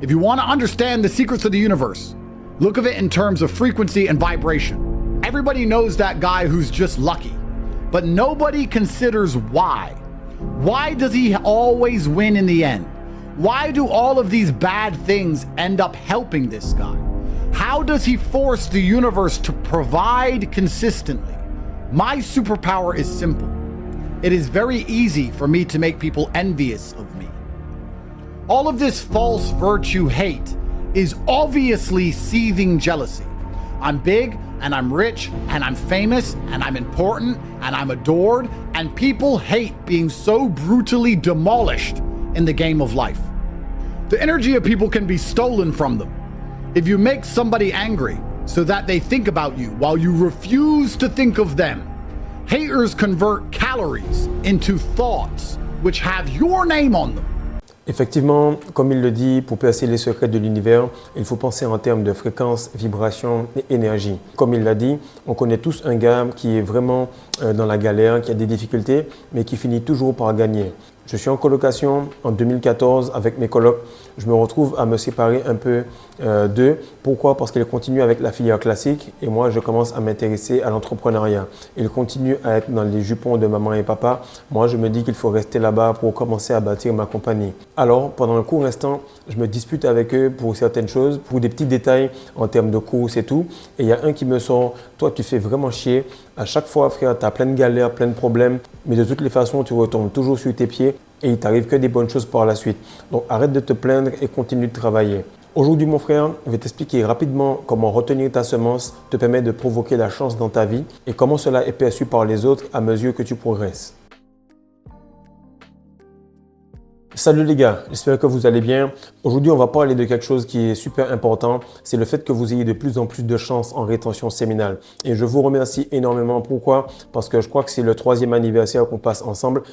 If you want to understand the secrets of the universe, look of it in terms of frequency and vibration. Everybody knows that guy who's just lucky, but nobody considers why. Why does he always win in the end? Why do all of these bad things end up helping this guy? How does he force the universe to provide consistently? My superpower is simple. It is very easy for me to make people envious of me. All of this false virtue hate is obviously seething jealousy. I'm big and I'm rich and I'm famous and I'm important and I'm adored, and people hate being so brutally demolished in the game of life. The energy of people can be stolen from them. If you make somebody angry so that they think about you while you refuse to think of them, haters convert calories into thoughts which have your name on them. Effectivement, comme il le dit, pour percer les secrets de l'univers, il faut penser en termes de fréquence, vibration et énergie. Comme il l'a dit, on connaît tous un gars qui est vraiment dans la galère, qui a des difficultés, mais qui finit toujours par gagner. Je suis en colocation en 2014 avec mes colocs. Je me retrouve à me séparer un peu d'eux. Pourquoi? Parce qu'ils continuent avec la filière classique et moi, je commence à m'intéresser à l'entrepreneuriat. Ils continuent à être dans les jupons de maman et papa. Moi, je me dis qu'il faut rester là-bas pour commencer à bâtir ma compagnie. Alors, pendant un court instant, je me dispute avec eux pour certaines choses, pour des petits détails en termes de courses et tout. Et il y a un qui me sort: toi, tu fais vraiment chier. À chaque fois, frère, tu as plein de galères, plein de problèmes. Mais de toutes les façons, tu retombes toujours sur tes pieds et il t'arrive que des bonnes choses par la suite. Donc, arrête de te plaindre et continue de travailler. Aujourd'hui, mon frère, je vais t'expliquer rapidement comment retenir ta semence te permet de provoquer la chance dans ta vie et comment cela est perçu par les autres à mesure que tu progresses. Salut les gars, j'espère que vous allez bien. Aujourd'hui, on va parler de quelque chose qui est super important. C'est le fait que vous ayez de plus en plus de chance en rétention séminale. Et je vous remercie énormément. Pourquoi? Parce que je crois que c'est le 3e anniversaire qu'on passe ensemble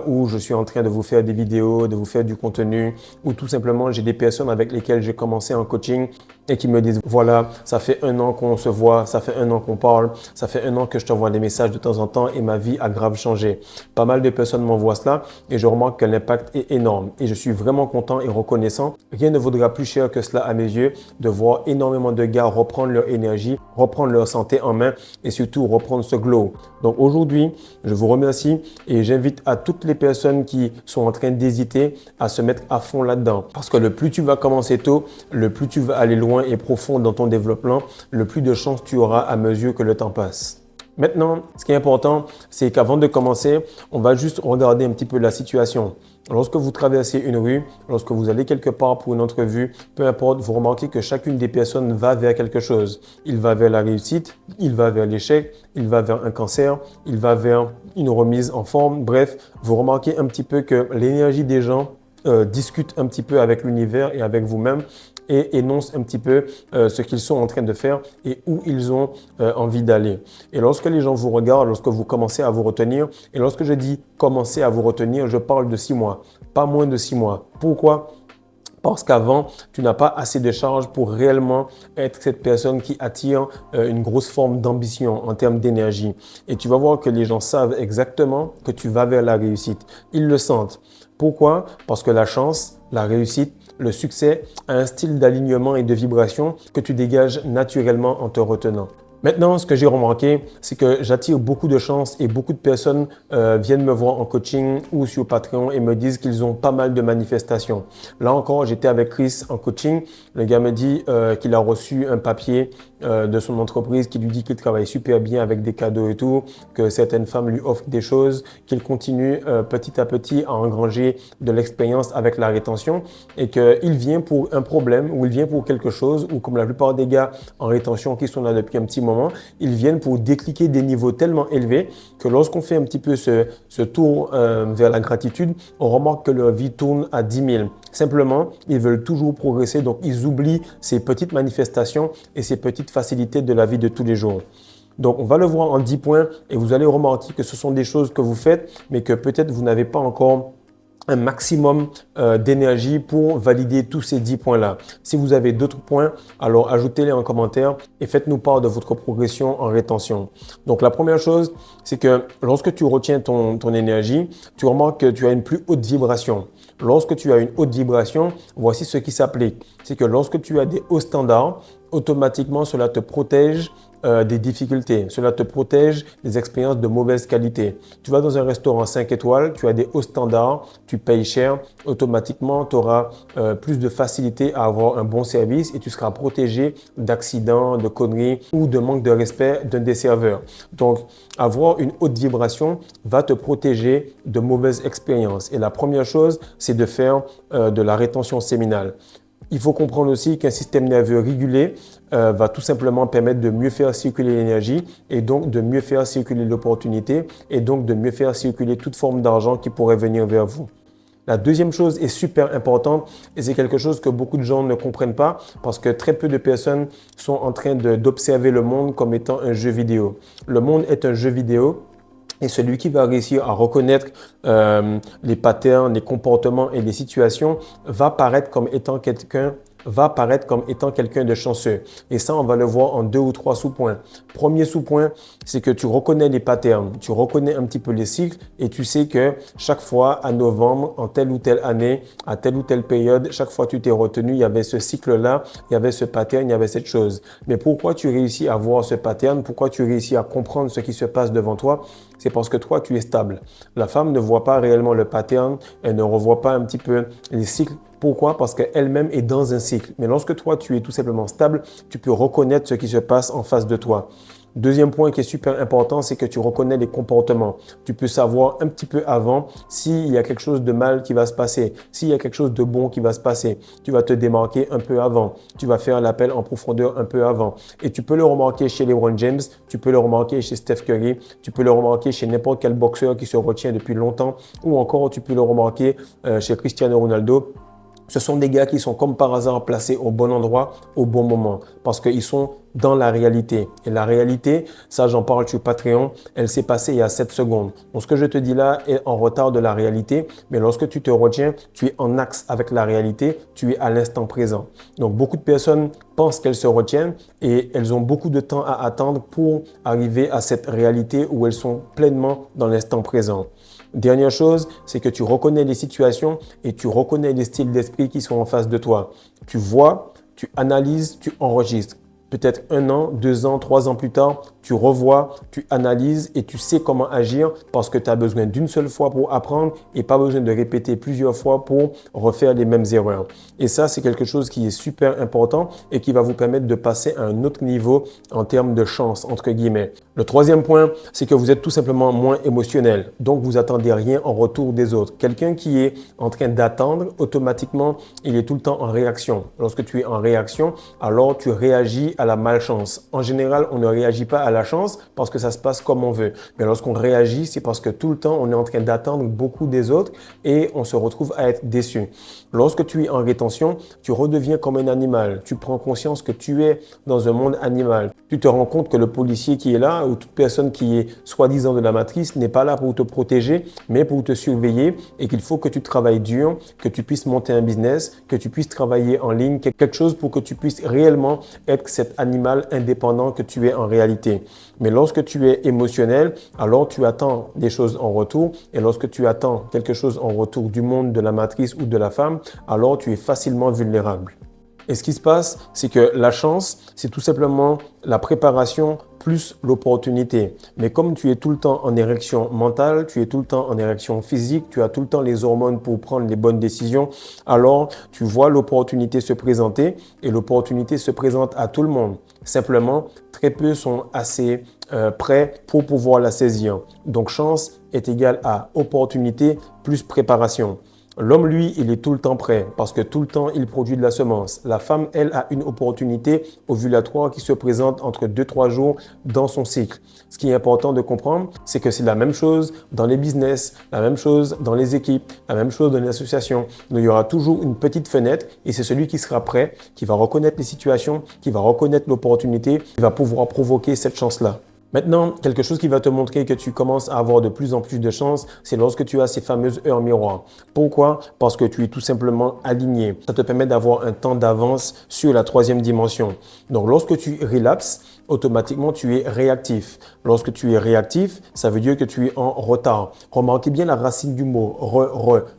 où je suis en train de vous faire des vidéos, de vous faire du contenu, ou tout simplement j'ai des personnes avec lesquelles j'ai commencé en coaching et qui me disent: voilà, ça fait 1 an qu'on se voit, ça fait 1 an qu'on parle, ça fait 1 an que je t'envoie des messages de temps en temps et ma vie a grave changé. Pas mal de personnes m'envoient cela et je remarque que l'impact est énorme et je suis vraiment content et reconnaissant. Rien ne vaudra plus cher que cela à mes yeux, de voir énormément de gars reprendre leur énergie, reprendre leur santé en main et surtout reprendre ce glow. Donc aujourd'hui, je vous remercie et j'invite à toutes les personnes qui sont en train d'hésiter à se mettre à fond là-dedans. Parce que le plus tu vas commencer tôt, le plus tu vas aller loin et profond dans ton développement, le plus de chance tu auras à mesure que le temps passe. Maintenant, ce qui est important, c'est qu'avant de commencer, on va juste regarder un petit peu la situation. Lorsque vous traversez une rue, lorsque vous allez quelque part pour une entrevue, peu importe, vous remarquez que chacune des personnes va vers quelque chose. Il va vers la réussite, il va vers l'échec, il va vers un cancer, il va vers une remise en forme. Bref, vous remarquez un petit peu que l'énergie des gens discute un petit peu avec l'univers et avec vous-même et énoncent un petit peu ce qu'ils sont en train de faire et où ils ont envie d'aller. Et lorsque les gens vous regardent, lorsque vous commencez à vous retenir, et lorsque je dis commencer à vous retenir, je parle de 6 mois, pas moins de 6 mois. Pourquoi? Parce qu'avant, tu n'as pas assez de charge pour réellement être cette personne qui attire une grosse forme d'ambition en termes d'énergie. Et tu vas voir que les gens savent exactement que tu vas vers la réussite. Ils le sentent. Pourquoi? Parce que la chance, la réussite, le succès a un style d'alignement et de vibration que tu dégages naturellement en te retenant. Maintenant, ce que j'ai remarqué, c'est que j'attire beaucoup de chance et beaucoup de personnes viennent me voir en coaching ou sur Patreon et me disent qu'ils ont pas mal de manifestations. Là encore, j'étais avec Chris en coaching. Le gars me dit qu'il a reçu un papier de son entreprise qui lui dit qu'il travaille super bien avec des cadeaux et tout, que certaines femmes lui offrent des choses, qu'il continue petit à petit à engranger de l'expérience avec la rétention et qu'il vient pour un problème ou il vient pour quelque chose ou comme la plupart des gars en rétention qui sont là depuis un petit moment, ils viennent pour décliquer des niveaux tellement élevés que lorsqu'on fait un petit peu ce tour vers la gratitude, on remarque que leur vie tourne à 10 000. Simplement, ils veulent toujours progresser, donc ils oublient ces petites manifestations et ces petites facilités de la vie de tous les jours. Donc, on va le voir en 10 points et vous allez remarquer que ce sont des choses que vous faites, mais que peut-être vous n'avez pas encore un maximum d'énergie pour valider tous ces 10 points-là. Si vous avez d'autres points, alors ajoutez-les en commentaire et faites-nous part de votre progression en rétention. Donc, la première chose, c'est que lorsque tu retiens ton énergie, tu remarques que tu as une plus haute vibration. Lorsque tu as une haute vibration, voici ce qui s'applique. C'est que lorsque tu as des hauts standards, automatiquement cela te protège des difficultés. Cela te protège des expériences de mauvaise qualité. Tu vas dans un restaurant 5 étoiles, tu as des hauts standards, tu payes cher, automatiquement tu auras plus de facilité à avoir un bon service et tu seras protégé d'accidents, de conneries ou de manque de respect d'un des serveurs. Donc, avoir une haute vibration va te protéger de mauvaises expériences. Et la première chose, c'est de faire de la rétention séminale. Il faut comprendre aussi qu'un système nerveux régulé va tout simplement permettre de mieux faire circuler l'énergie et donc de mieux faire circuler l'opportunité et donc de mieux faire circuler toute forme d'argent qui pourrait venir vers vous. La deuxième chose est super importante et c'est quelque chose que beaucoup de gens ne comprennent pas parce que très peu de personnes sont en train d'observer le monde comme étant un jeu vidéo. Le monde est un jeu vidéo. Et celui qui va réussir à reconnaître les patterns, les comportements et les situations va paraître comme étant quelqu'un de chanceux. Et ça, on va le voir en 2 ou 3 sous-points. Premier sous-point, c'est que tu reconnais les patterns, tu reconnais un petit peu les cycles et tu sais que chaque fois à novembre, en telle ou telle année, à telle ou telle période, chaque fois tu t'es retenu, il y avait ce cycle-là, il y avait ce pattern, il y avait cette chose. Mais pourquoi tu réussis à voir ce pattern? Pourquoi tu réussis à comprendre ce qui se passe devant toi? C'est parce que toi, tu es stable. La femme ne voit pas réellement le pattern, elle ne revoit pas un petit peu les cycles. Pourquoi? Parce qu'elle-même est dans un cycle. Mais lorsque toi, tu es tout simplement stable, tu peux reconnaître ce qui se passe en face de toi. Deuxième point qui est super important, c'est que tu reconnais les comportements. Tu peux savoir un petit peu avant s'il y a quelque chose de mal qui va se passer, s'il y a quelque chose de bon qui va se passer. Tu vas te démarquer un peu avant. Tu vas faire l'appel en profondeur un peu avant. Et tu peux le remarquer chez LeBron James, tu peux le remarquer chez Steph Curry, tu peux le remarquer chez n'importe quel boxeur qui se retient depuis longtemps ou encore tu peux le remarquer chez Cristiano Ronaldo. Ce sont des gars qui sont comme par hasard placés au bon endroit, au bon moment, parce qu'ils sont dans la réalité. Et la réalité, ça j'en parle sur Patreon, elle s'est passée il y a 7 secondes. Donc ce que je te dis là est en retard de la réalité, mais lorsque tu te retiens, tu es en axe avec la réalité, tu es à l'instant présent. Donc beaucoup de personnes pensent qu'elles se retiennent et elles ont beaucoup de temps à attendre pour arriver à cette réalité où elles sont pleinement dans l'instant présent. Dernière chose, c'est que tu reconnais les situations et tu reconnais les styles d'esprit qui sont en face de toi. Tu vois, tu analyses, tu enregistres. Peut-être 1 an, 2 ans, 3 ans plus tard, tu revois, tu analyses et tu sais comment agir parce que tu as besoin d'une seule fois pour apprendre et pas besoin de répéter plusieurs fois pour refaire les mêmes erreurs. Et ça, c'est quelque chose qui est super important et qui va vous permettre de passer à un autre niveau en termes de chance, entre guillemets. Le troisième point, c'est que vous êtes tout simplement moins émotionnel. Donc, vous attendez rien en retour des autres. Quelqu'un qui est en train d'attendre, automatiquement, il est tout le temps en réaction. Lorsque tu es en réaction, alors tu réagis à la malchance. En général, on ne réagit pas à la chance parce que ça se passe comme on veut. Mais lorsqu'on réagit, c'est parce que tout le temps, on est en train d'attendre beaucoup des autres et on se retrouve à être déçu. Lorsque tu es en rétention, tu redeviens comme un animal. Tu prends conscience que tu es dans un monde animal. Tu te rends compte que le policier qui est là ou toute personne qui est soi-disant de la matrice n'est pas là pour te protéger, mais pour te surveiller et qu'il faut que tu travailles dur, que tu puisses monter un business, que tu puisses travailler en ligne, quelque chose pour que tu puisses réellement être cet animal indépendant que tu es en réalité. Mais lorsque tu es émotionnel, alors tu attends des choses en retour et lorsque tu attends quelque chose en retour du monde de la matrice ou de la femme, alors tu es facilement vulnérable. Et ce qui se passe, c'est que la chance, c'est tout simplement la préparation plus l'opportunité. Mais comme tu es tout le temps en érection mentale, tu es tout le temps en érection physique, tu as tout le temps les hormones pour prendre les bonnes décisions, alors tu vois l'opportunité se présenter et l'opportunité se présente à tout le monde. Simplement, très peu sont assez prêts pour pouvoir la saisir. Donc chance est égal à opportunité plus préparation. L'homme, lui, il est tout le temps prêt parce que tout le temps, il produit de la semence. La femme, elle, a une opportunité ovulatoire qui se présente entre 2-3 jours dans son cycle. Ce qui est important de comprendre, c'est que c'est la même chose dans les business, la même chose dans les équipes, la même chose dans les associations. Donc, il y aura toujours une petite fenêtre et c'est celui qui sera prêt, qui va reconnaître les situations, qui va reconnaître l'opportunité, qui va pouvoir provoquer cette chance-là. Maintenant, quelque chose qui va te montrer que tu commences à avoir de plus en plus de chance, c'est lorsque tu as ces fameuses heures miroirs. Pourquoi? Parce que tu es tout simplement aligné. Ça te permet d'avoir un temps d'avance sur la 3e dimension. Donc, lorsque tu relapses, automatiquement tu es réactif. Lorsque tu es réactif, ça veut dire que tu es en retard. Remarquez bien la racine du mot,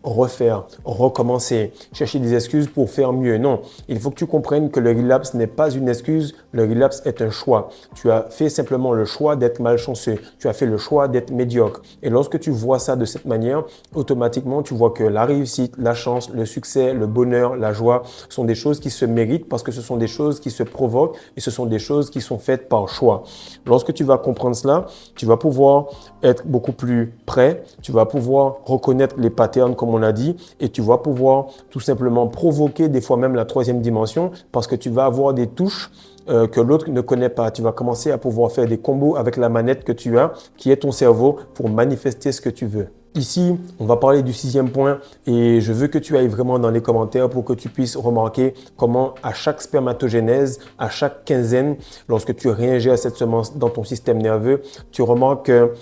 refaire, recommencer, chercher des excuses pour faire mieux. Non, il faut que tu comprennes que le relapse n'est pas une excuse, le relapse est un choix. Tu as fait simplement le choix d'être malchanceux, tu as fait le choix d'être médiocre. Et lorsque tu vois ça de cette manière, automatiquement tu vois que la réussite, la chance, le succès, le bonheur, la joie sont des choses qui se méritent parce que ce sont des choses qui se provoquent et ce sont des choses qui sont faites par choix. Lorsque tu vas comprendre cela, tu vas pouvoir être beaucoup plus prêt, tu vas pouvoir reconnaître les patterns comme on l'a dit et tu vas pouvoir tout simplement provoquer des fois même la troisième dimension parce que tu vas avoir des touches que l'autre ne connaît pas. Tu vas commencer à pouvoir faire des combos avec la manette que tu as, qui est ton cerveau, pour manifester ce que tu veux. Ici, on va parler du 6e point et je veux que tu ailles vraiment dans les commentaires pour que tu puisses remarquer comment à chaque spermatogénèse, à chaque quinzaine, lorsque tu réingères cette semence dans ton système nerveux, tu remarques que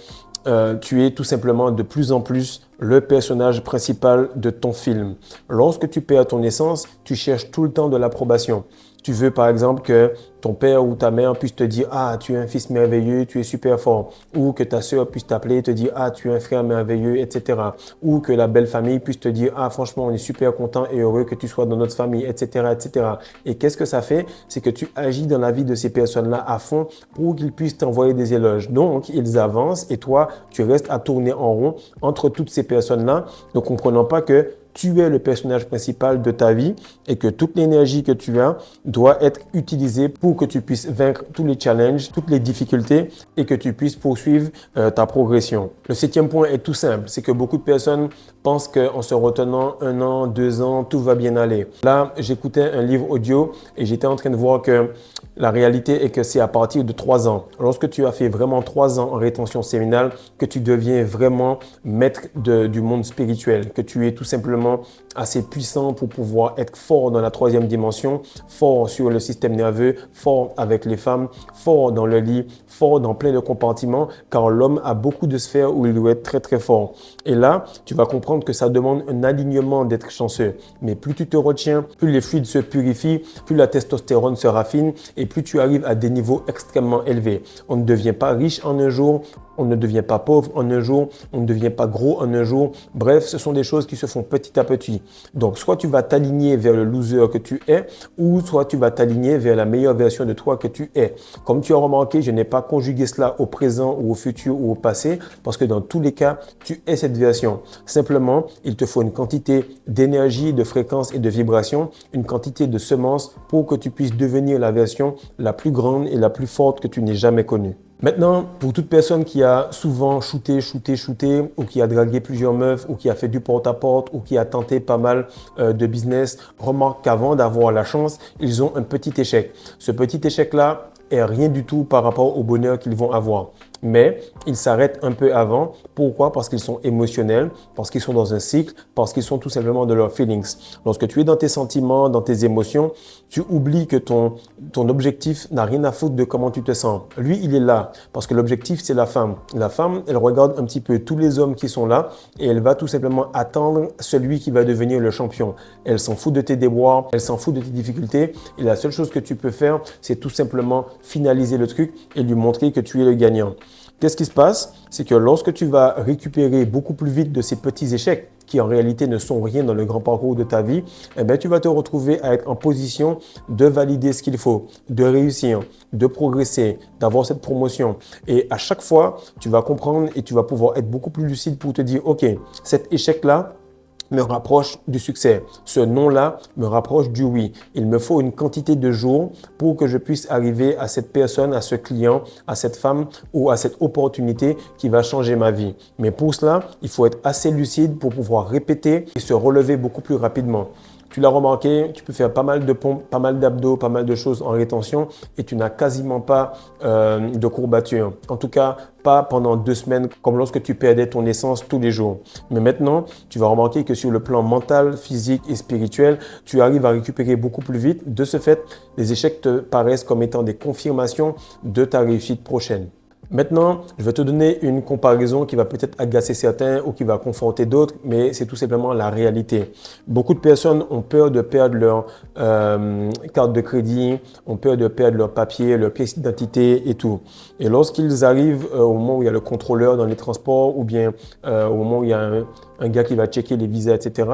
tu es tout simplement de plus en plus le personnage principal de ton film. Lorsque tu perds ton essence, tu cherches tout le temps de l'approbation. Tu veux par exemple que ton père ou ta mère puisse te dire « Ah, tu es un fils merveilleux, tu es super fort » ou que ta sœur puisse t'appeler et te dire « Ah, tu es un frère merveilleux, etc. » ou que la belle famille puisse te dire « Ah, franchement, on est super content et heureux que tu sois dans notre famille, etc. etc. » Et qu'est-ce que ça fait? C'est que tu agis dans la vie de ces personnes-là à fond pour qu'ils puissent t'envoyer des éloges. Donc, ils avancent et toi, tu restes à tourner en rond entre toutes ces personnes-là, ne comprenant pas que tu es le personnage principal de ta vie et que toute l'énergie que tu as doit être utilisée pour que tu puisses vaincre tous les challenges, toutes les difficultés et que tu puisses poursuivre ta progression. Le 7e point est tout simple, c'est que beaucoup de personnes pensent qu'en se retenant 1 an, 2 ans, tout va bien aller. Là, j'écoutais un livre audio et j'étais en train de voir que la réalité est que c'est à partir de 3 ans. Lorsque tu as fait vraiment 3 ans en rétention séminale, que tu deviens vraiment maître du monde spirituel, que tu es tout simplement assez puissant pour pouvoir être fort dans la 3e dimension, fort sur le système nerveux, fort avec les femmes, fort dans le lit, fort dans plein de compartiments, car l'homme a beaucoup de sphères où il doit être très très fort. Et là, tu vas comprendre que ça demande un alignement d'être chanceux. Mais plus tu te retiens, plus les fluides se purifient, plus la testostérone se raffine et plus tu arrives à des niveaux extrêmement élevés. On ne devient pas riche en un jour, on ne devient pas pauvre en un jour, on ne devient pas gros en un jour. Bref, ce sont des choses qui se font petit à petit. Donc, soit tu vas t'aligner vers le loser que tu es, ou soit tu vas t'aligner vers la meilleure version de toi que tu es. Comme tu as remarqué, je n'ai pas conjugué cela au présent ou au futur ou au passé, parce que dans tous les cas, tu es cette version. Simplement, il te faut une quantité d'énergie, de fréquence et de vibration, une quantité de semences pour que tu puisses devenir la version la plus grande et la plus forte que tu n'aies jamais connue. Maintenant, pour toute personne qui a souvent shooté, ou qui a dragué plusieurs meufs, ou qui a fait du porte-à-porte, ou qui a tenté pas mal de business, remarque qu'avant d'avoir la chance, ils ont un petit échec. Ce petit échec-là est rien du tout par rapport au bonheur qu'ils vont avoir. Mais ils s'arrêtent un peu avant. Pourquoi? Parce qu'ils sont émotionnels, parce qu'ils sont dans un cycle, parce qu'ils sont tout simplement de leurs feelings. Lorsque tu es dans tes sentiments, dans tes émotions, tu oublies que ton objectif n'a rien à foutre de comment tu te sens. Lui, il est là parce que l'objectif, c'est la femme. La femme, elle regarde un petit peu tous les hommes qui sont là et elle va tout simplement attendre celui qui va devenir le champion. Elle s'en fout de tes déboires, elle s'en fout de tes difficultés et la seule chose que tu peux faire, c'est tout simplement finaliser le truc et lui montrer que tu es le gagnant. Qu'est-ce qui se passe? C'est que lorsque tu vas récupérer beaucoup plus vite de ces petits échecs, qui en réalité ne sont rien dans le grand parcours de ta vie, eh bien, tu vas te retrouver à être en position de valider ce qu'il faut, de réussir, de progresser, d'avoir cette promotion. Et à chaque fois, tu vas comprendre et tu vas pouvoir être beaucoup plus lucide pour te dire, OK, cet échec-là me rapproche du succès. Ce non-là me rapproche du oui. Il me faut une quantité de jours pour que je puisse arriver à cette personne, à ce client, à cette femme ou à cette opportunité qui va changer ma vie. Mais pour cela, il faut être assez lucide pour pouvoir répéter et se relever beaucoup plus rapidement. Tu l'as remarqué, tu peux faire pas mal de pompes, pas mal d'abdos, pas mal de choses en rétention et tu n'as quasiment pas de courbature. En tout cas, pas pendant 2 semaines comme lorsque tu perdais ton essence tous les jours. Mais maintenant, tu vas remarquer que sur le plan mental, physique et spirituel, tu arrives à récupérer beaucoup plus vite. De ce fait, les échecs te paraissent comme étant des confirmations de ta réussite prochaine. Maintenant, je vais te donner une comparaison qui va peut-être agacer certains ou qui va conforter d'autres, mais c'est tout simplement la réalité. Beaucoup de personnes ont peur de perdre leur carte de crédit, ont peur de perdre leur papier, leur pièce d'identité et tout. Et lorsqu'ils arrivent au moment où il y a le contrôleur dans les transports ou bien au moment où il y a un gars qui va checker les visas, etc.,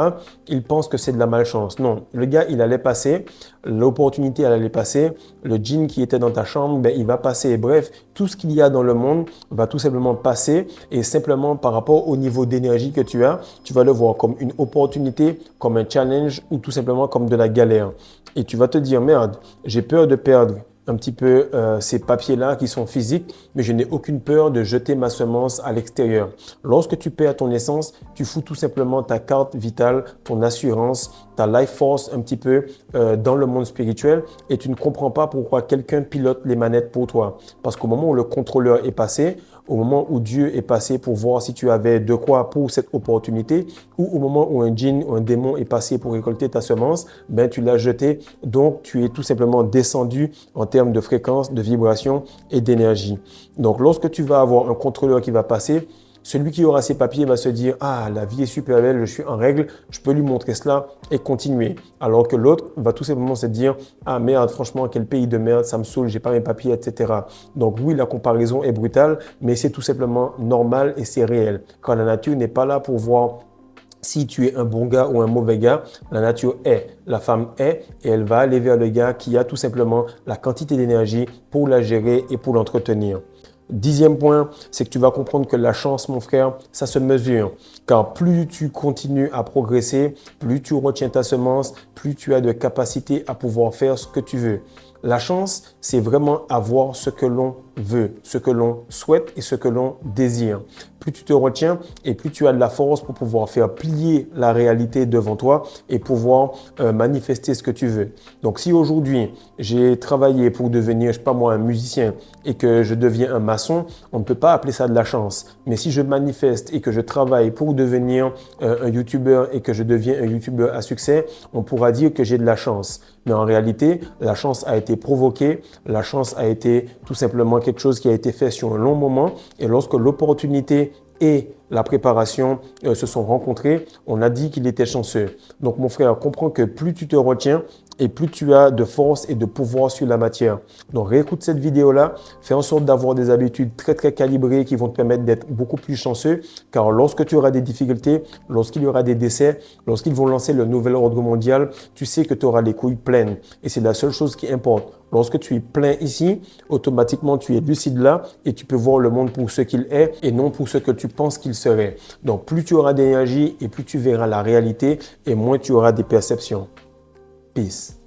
ils pensent que c'est de la malchance. Non, le gars, il allait passer, l'opportunité, elle allait passer, le jean qui était dans ta chambre, ben, il va passer. Bref, tout ce qu'il y a dans le monde va tout simplement passer et simplement par rapport au niveau d'énergie que tu as, tu vas le voir comme une opportunité, comme un challenge ou tout simplement comme de la galère. Et tu vas te dire, merde, j'ai peur de perdre un petit peu ces papiers-là qui sont physiques, mais je n'ai aucune peur de jeter ma semence à l'extérieur. Lorsque tu perds ton essence, tu fous tout simplement ta carte vitale, ton assurance, ta life force un petit peu dans le monde spirituel et tu ne comprends pas pourquoi quelqu'un pilote les manettes pour toi. Parce qu'au moment où le contrôleur est passé, au moment où Dieu est passé pour voir si tu avais de quoi pour cette opportunité, ou au moment où un djinn ou un démon est passé pour récolter ta semence, ben tu l'as jeté. Donc, tu es tout simplement descendu en termes de fréquence, de vibration et d'énergie. Donc, lorsque tu vas avoir un contrôleur qui va passer, celui qui aura ses papiers va se dire « Ah, la vie est super belle, je suis en règle, je peux lui montrer cela et continuer. » Alors que l'autre va tout simplement se dire « Ah merde, franchement, quel pays de merde, ça me saoule, j'ai pas mes papiers, etc. » Donc oui, la comparaison est brutale, mais c'est tout simplement normal et c'est réel. Quand la nature n'est pas là pour voir si tu es un bon gars ou un mauvais gars, la nature est, la femme est et elle va aller vers le gars qui a tout simplement la quantité d'énergie pour la gérer et pour l'entretenir. 10e point, c'est que tu vas comprendre que la chance, mon frère, ça se mesure. Car plus tu continues à progresser, plus tu retiens ta semence, plus tu as de capacité à pouvoir faire ce que tu veux. La chance, c'est vraiment avoir ce que l'on veut, ce que l'on souhaite et ce que l'on désire. Plus tu te retiens et plus tu as de la force pour pouvoir faire plier la réalité devant toi et pouvoir manifester ce que tu veux. Donc, si aujourd'hui, j'ai travaillé pour devenir, je sais pas moi, un musicien et que je deviens un maçon, on ne peut pas appeler ça de la chance. Mais si je manifeste et que je travaille pour devenir un YouTuber et que je deviens un YouTuber à succès, on pourra dire que j'ai de la chance. Mais en réalité, la chance a été provoquée, la chance a été tout simplement quelque chose qui a été fait sur un long moment et lorsque l'opportunité et la préparation se sont rencontrés, on a dit qu'il était chanceux. Donc mon frère, comprends que plus tu te retiens et plus tu as de force et de pouvoir sur la matière. Donc réécoute cette vidéo-là, fais en sorte d'avoir des habitudes très très calibrées qui vont te permettre d'être beaucoup plus chanceux car lorsque tu auras des difficultés, lorsqu'il y aura des décès, lorsqu'ils vont lancer le nouvel ordre mondial, tu sais que tu auras les couilles pleines et c'est la seule chose qui importe. Lorsque tu es plein ici, automatiquement tu es lucide là et tu peux voir le monde pour ce qu'il est et non pour ce que tu penses qu'il serait. Donc plus tu auras d'énergie et plus tu verras la réalité et moins tu auras des perceptions. Peace.